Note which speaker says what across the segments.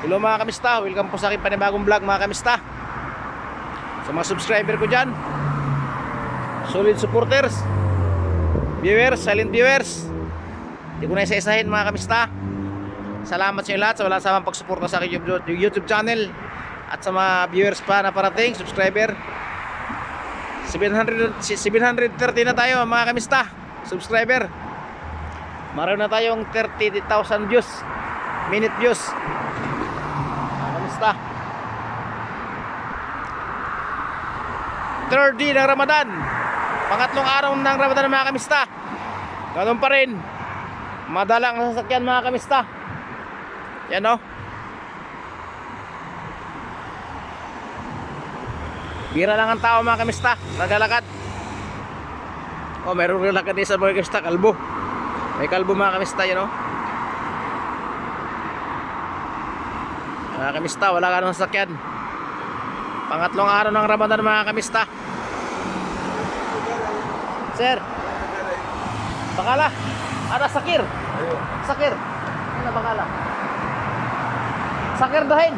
Speaker 1: Hello mga kamista, welcome po sa aking panibagong vlog mga kamista. Sa mga subscriber ko dyan, solid supporters, viewers, silent viewers, hindi ko na isa-isahin mga kamista. Salamat sa inyo lahat sa walang samang pagsuporta sa aking YouTube channel. At sa mga viewers pa na parating, subscriber, 730 na tayo mga kamista, subscriber. Maroon na tayong 30,000 views, minute views mga kamista. Third day ng Ramadan, pangatlong araw ng Ramadan mga kamista. Ganun pa rin, madalang ang sasakyan mga kamista. Yan o, bira lang ang tao mga kamista, naglalakad. O, mayroong lalakad din sa mga kamista, kalbo. May kalbo mga kamista, yan o. Mga kamista, wala ka nang sasakyan. Pangatlong araw ng Ramadan mga kamista. Sir, bakala? Ada sakir? Sakir? Ano bakala? Sakir dahin?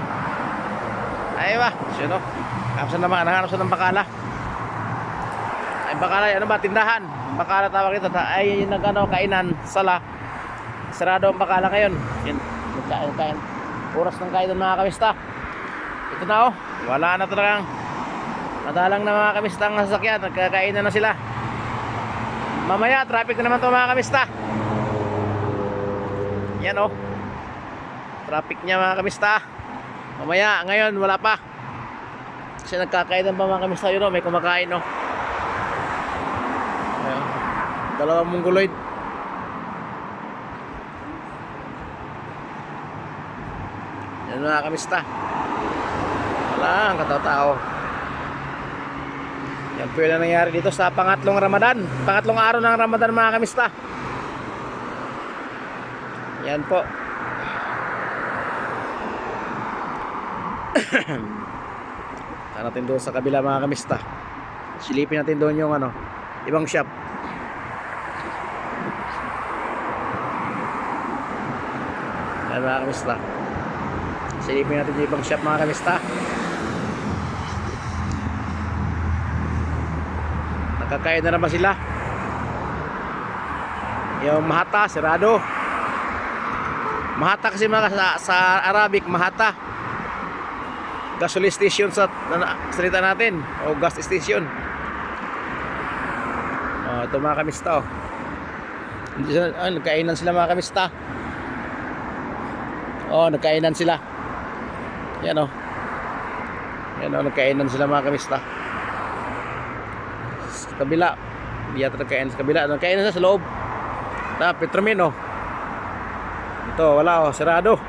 Speaker 1: Ay ba, sino? Kapsan naman, nanghanap sa ng bakala. Ay bakala, ano ba, tindahan? Bakala tawag ito, ay yung nagano, kainan, sala. Sarado ang bakala ngayon. Kain. Oras ng kain mga kamista. Ito na oh, wala na talagang madalang na mga kamista ang sasakyan, nagkakainan na sila. Mamaya, traffic na naman to mga kamista. Yan oh, traffic niya mga kamista. Mamaya, ngayon wala pa. Kasi nagkakainan pa mga kamista yun oh, may kumakain oh. Ayan, dalawang mongoloid. Yan mga kamista. Wala ang katao-tao. Yan po yung nangyari dito sa pangatlong Ramadan, pangatlong araw ng Ramadan mga kamista. Yan po. Saan natin doon sa kabila mga kamista. Silipin natin doon yung ano, ibang shop. Yan mga kamista. Silipin natin yung ibang shop mga kamista. Nakakain na naman sila. Yung mahata, sirado. Mahata kasi mga sa Arabic, mahata. Gasoline station sa salita natin, o gas station. Ito mga kamista oh. Nagkainan sila mga kamista. Nagkainan sila. Yan oh. Yan oh, nagkainan sila mga kamista. Sa kabila, biyata nagkainan sa kabila. Nagkainan sa loob. Petromin oh. Ito wala oh, sarado.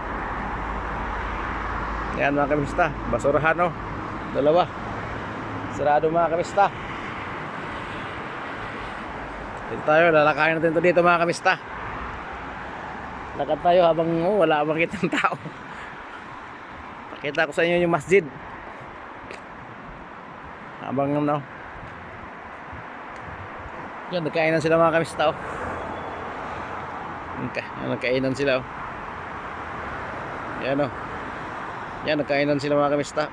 Speaker 1: Yan mga kamista, basurahan oh. Dalawa. Sarado mga kamista. Dito tayo, lalakayin natin ito dito mga kamista. Lakad tayo habang wala makita ng tao. Pakita ko sa inyo yung masjid. Habang ano. Yan, nagkainan sila mga kamista oh. Nagkainan sila oh. Yan oh. Yan, nagkainan sila mga kamista.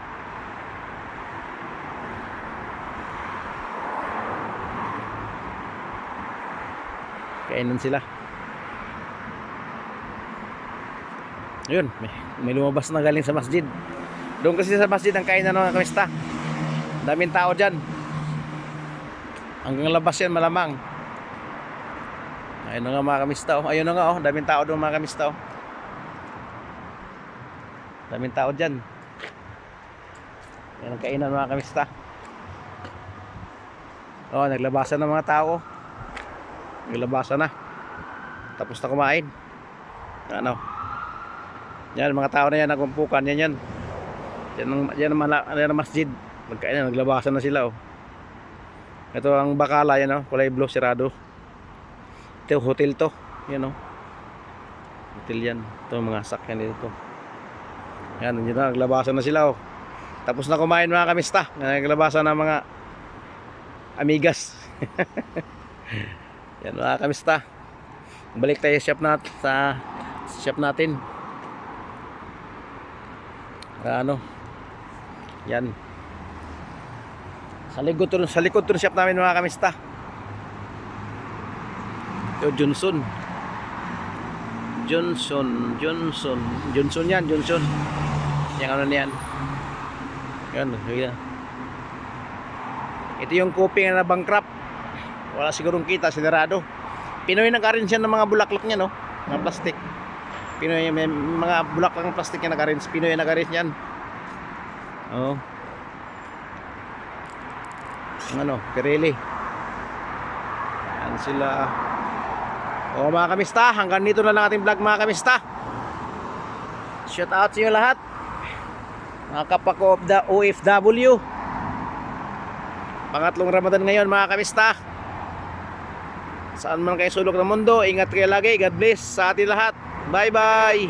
Speaker 1: Kainan sila. Yun, may lumabas na galing sa masjid. Doon kasi sa masjid ang kainan mga kamista. Daming tao dyan. Hanggang labas yan malamang. Ayun na nga mga kamista oh. Ayun na nga oh, daming tao doon mga kamista oh. Daming tao dyan. Yan ang kainan mga kamista. Naglabasan ng mga tao. Naglabasan na. Tapos na kumain. Ano? Yan, mga tao na yan nagumpukan. Yan. Yan ang masjid. Magkainan, naglabasan na sila oh. Ito ang bakala yan oh, kulay blue, sirado. Ito hotel to. Yan oh. Hotel yan. Ito mga sakyan dito. Yan, yun na, naglabasan na sila oh. Tapos na kumain mga kamista. Naglabasan na mga amigas. Yan mga kamista. Balik tayo sa shop natin. Ano? Yan. Sa likod to ng shop namin mga kamista. Ito Johnson. Johnson yan, Johnson. Yang ano niyan. Yan, yan. Ito yung kuping na bankrupt. Wala sigurong kita, sinarado. Pinoy nag-arrange yan ng mga bulaklak niya, no? Mga plastic. Pinoy, may mga bulaklak ng plastic niya nag-arrange. Pinoy nag-arrange yan. Oh. Ang ano, Pirelli. Yan sila. O mga kamista, hanggang dito na lang ating vlog mga kamista. Shout out sa inyo lahat. Mga kapwa ko of the OFW. Pangatlong Ramadan ngayon mga kamista. Saan man kayo sulok ng mundo, ingat kayo lagi. God bless sa ating lahat. Bye bye.